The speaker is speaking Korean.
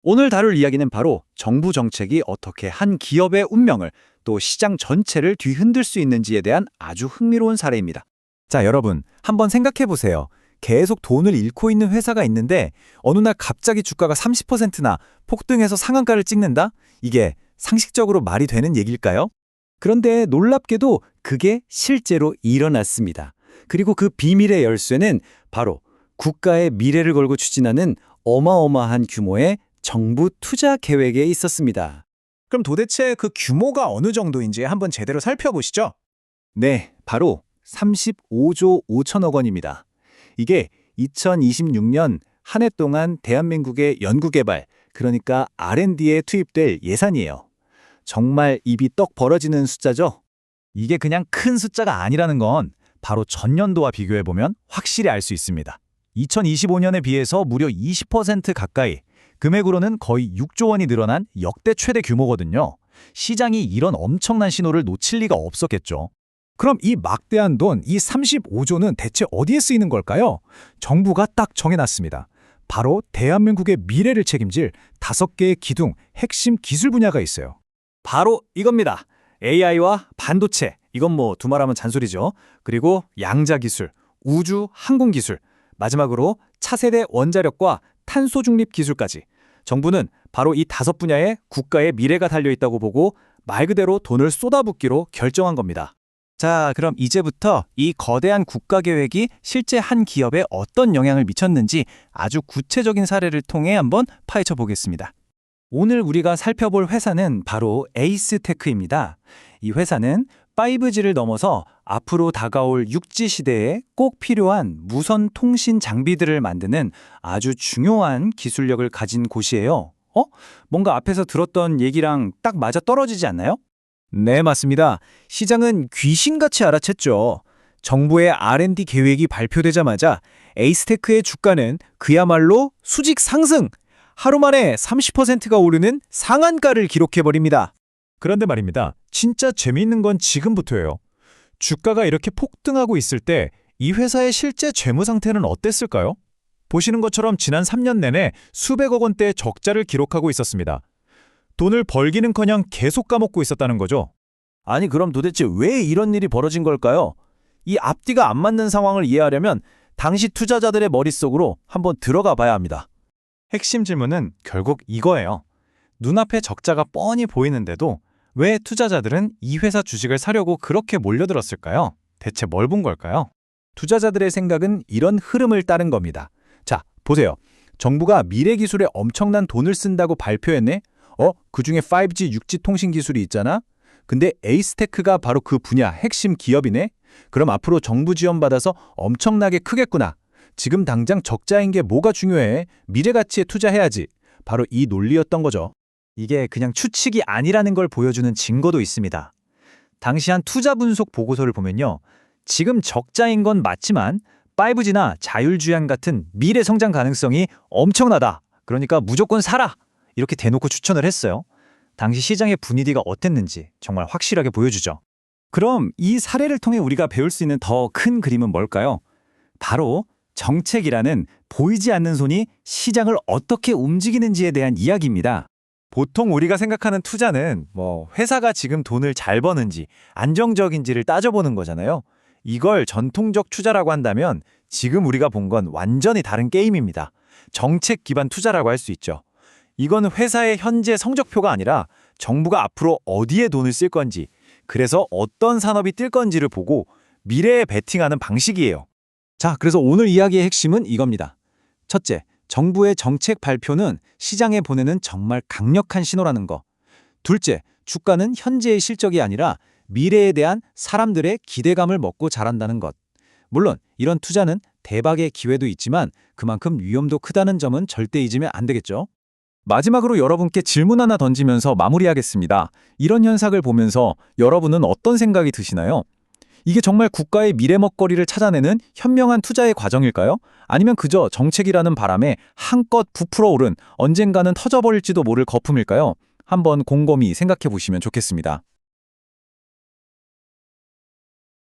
오늘 다룰 이야기는 바로 정부 정책이 어떻게 한 기업의 운명을 또 시장 전체를 뒤흔들 수 있는지에 대한 아주 흥미로운 사례입니다. 자, 여러분, 한번 생각해 보세요. 계속 돈을 잃고 있는 회사가 있는데 어느 날 갑자기 주가가 30%나 폭등해서 상한가를 찍는다? 이게 상식적으로 말이 되는 얘기일까요? 그런데 놀랍게도 그게 실제로 일어났습니다. 그리고 그 비밀의 열쇠는 바로 국가의 미래를 걸고 추진하는 어마어마한 규모의 정부 투자 계획에 있었습니다. 그럼 도대체 그 규모가 어느 정도인지 한번 제대로 살펴보시죠. 네, 바로 35조 5천억 원입니다. 이게 2026년 한 해 동안 대한민국의 연구개발, 그러니까 R&D에 투입될 예산이에요. 정말 입이 떡 벌어지는 숫자죠? 이게 그냥 큰 숫자가 아니라는 건 바로 전년도와 비교해보면 확실히 알 수 있습니다. 2025년에 비해서 무려 20% 가까이, 금액으로는 거의 6조 원이 늘어난 역대 최대 규모거든요. 시장이 이런 엄청난 신호를 놓칠 리가 없었겠죠. 그럼 이 막대한 돈, 이 35조는 대체 어디에 쓰이는 걸까요? 정부가 딱 정해놨습니다. 바로 대한민국의 미래를 책임질 5개의 기둥, 핵심 기술 분야가 있어요. 바로 이겁니다. AI와 반도체, 이건 뭐 두말하면 잔소리죠. 그리고 양자 기술, 우주 항공 기술, 마지막으로 차세대 원자력과 탄소 중립 기술까지. 정부는 바로 이 5분야에 국가의 미래가 달려있다고 보고 말 그대로 돈을 쏟아붓기로 결정한 겁니다. 자, 그럼 이제부터 이 거대한 국가 계획이 실제 한 기업에 어떤 영향을 미쳤는지 아주 구체적인 사례를 통해 한번 파헤쳐 보겠습니다. 오늘 우리가 살펴볼 회사는 바로 에이스테크입니다. 이 회사는 5G를 넘어서 앞으로 다가올 6G 시대에 꼭 필요한 무선 통신 장비들을 만드는 아주 중요한 기술력을 가진 곳이에요. 뭔가 앞에서 들었던 얘기랑 딱 맞아 떨어지지 않나요? 네, 맞습니다. 시장은 귀신같이 알아챘죠. 정부의 R&D 계획이 발표되자마자 에이스테크의 주가는 그야말로 수직 상승! 하루 만에 30%가 오르는 상한가를 기록해버립니다. 그런데 말입니다. 진짜 재미있는 건 지금부터예요. 주가가 이렇게 폭등하고 있을 때 이 회사의 실제 재무 상태는 어땠을까요? 보시는 것처럼 지난 3년 내내 수백억 원대의 적자를 기록하고 있었습니다. 돈을 벌기는커녕 계속 까먹고 있었다는 거죠. 아니, 그럼 도대체 왜 이런 일이 벌어진 걸까요? 이 앞뒤가 안 맞는 상황을 이해하려면 당시 투자자들의 머릿속으로 한번 들어가 봐야 합니다. 핵심 질문은 결국 이거예요. 눈앞에 적자가 뻔히 보이는데도 왜 투자자들은 이 회사 주식을 사려고 그렇게 몰려들었을까요? 대체 뭘 본 걸까요? 투자자들의 생각은 이런 흐름을 따른 겁니다. 자, 보세요. 정부가 미래 기술에 엄청난 돈을 쓴다고 발표했네? 그중에 5G, 6G 통신 기술이 있잖아? 근데 에이스테크가 바로 그 분야 핵심 기업이네? 그럼 앞으로 정부 지원받아서 엄청나게 크겠구나. 지금 당장 적자인 게 뭐가 중요해? 미래 가치에 투자해야지. 바로 이 논리였던 거죠. 이게 그냥 추측이 아니라는 걸 보여주는 증거도 있습니다. 당시 한 투자 분석 보고서를 보면요. 지금 적자인 건 맞지만 5G나 자율주행 같은 미래 성장 가능성이 엄청나다. 그러니까 무조건 사라. 이렇게 대놓고 추천을 했어요. 당시 시장의 분위기가 어땠는지 정말 확실하게 보여주죠. 그럼 이 사례를 통해 우리가 배울 수 있는 더 큰 그림은 뭘까요? 바로 정책이라는 보이지 않는 손이 시장을 어떻게 움직이는지에 대한 이야기입니다. 보통 우리가 생각하는 투자는 회사가 지금 돈을 잘 버는지 안정적인지를 따져보는 거잖아요. 이걸 전통적 투자라고 한다면 지금 우리가 본 건 완전히 다른 게임입니다. 정책 기반 투자라고 할 수 있죠. 이건 회사의 현재 성적표가 아니라 정부가 앞으로 어디에 돈을 쓸 건지, 그래서 어떤 산업이 뜰 건지를 보고 미래에 베팅하는 방식이에요. 자, 그래서 오늘 이야기의 핵심은 이겁니다. 첫째, 정부의 정책 발표는 시장에 보내는 정말 강력한 신호라는 거. 둘째, 주가는 현재의 실적이 아니라 미래에 대한 사람들의 기대감을 먹고 자란다는 것. 물론 이런 투자는 대박의 기회도 있지만 그만큼 위험도 크다는 점은 절대 잊으면 안 되겠죠. 마지막으로 여러분께 질문 하나 던지면서 마무리하겠습니다. 이런 현상을 보면서 여러분은 어떤 생각이 드시나요? 이게 정말 국가의 미래 먹거리를 찾아내는 현명한 투자의 과정일까요? 아니면 그저 정책이라는 바람에 한껏 부풀어 오른 언젠가는 터져버릴지도 모를 거품일까요? 한번 곰곰이 생각해 보시면 좋겠습니다.